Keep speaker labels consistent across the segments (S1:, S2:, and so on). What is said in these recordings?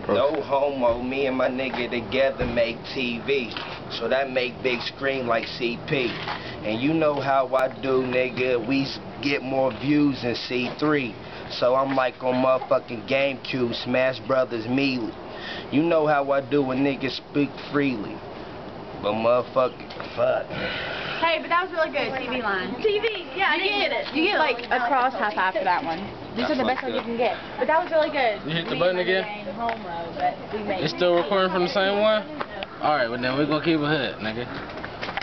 S1: No homo, me and my nigga together make TV. So that make big screen like CP. And you know how I do, nigga. We get more views than C3. So I'm like on motherfucking GameCube, Smash Brothers Melee. You know how I do when niggas speak freely. But motherfucking fuck.
S2: Hey, but that was really good. TV line.
S3: TV, yeah, I didn't get it.
S2: You get like a cross high five for that one. These are the best ones you can get. But that was really good.
S4: You hit the button again? It's still recording from the same one? Alright, well then we're gonna keep it hood, nigga.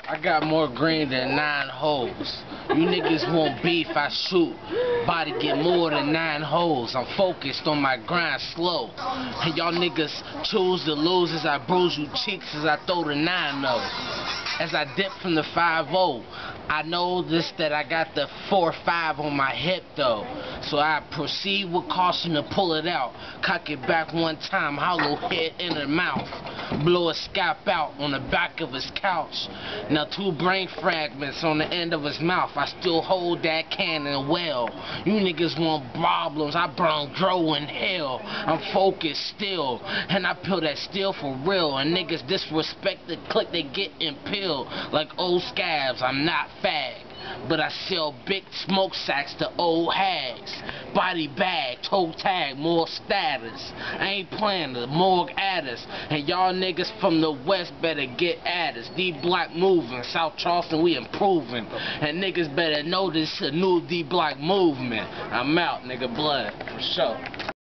S4: I got more green than 9 holes. You niggas want beef, I shoot. Body get more than 9 holes. I'm focused on my grind slow. And y'all niggas choose to lose as I bruise you cheeks as I throw the 9-0. As I dip from the 5-0, I know this that I got the 4-5 on my hip though. So I proceed with caution to pull it out. Cock it back one time, hollow head in her mouth. Blow a scalp out on the back of his couch. Now 2 brain fragments on the end of his mouth. I still hold that cannon well. You niggas want problems, I burn grow in hell. I'm focused still, and I peel that steel for real. And niggas disrespect the click, they get impaled. Like old scabs, I'm not fag. But I sell big smoke sacks to old hags. Body bag, toe tag, more status. I ain't playing the morgue adders. And y'all niggas from the west better get at us. D-Block moving, South Charleston we improving. And niggas better know this a new D-Block movement. I'm out, nigga, blood, for sure.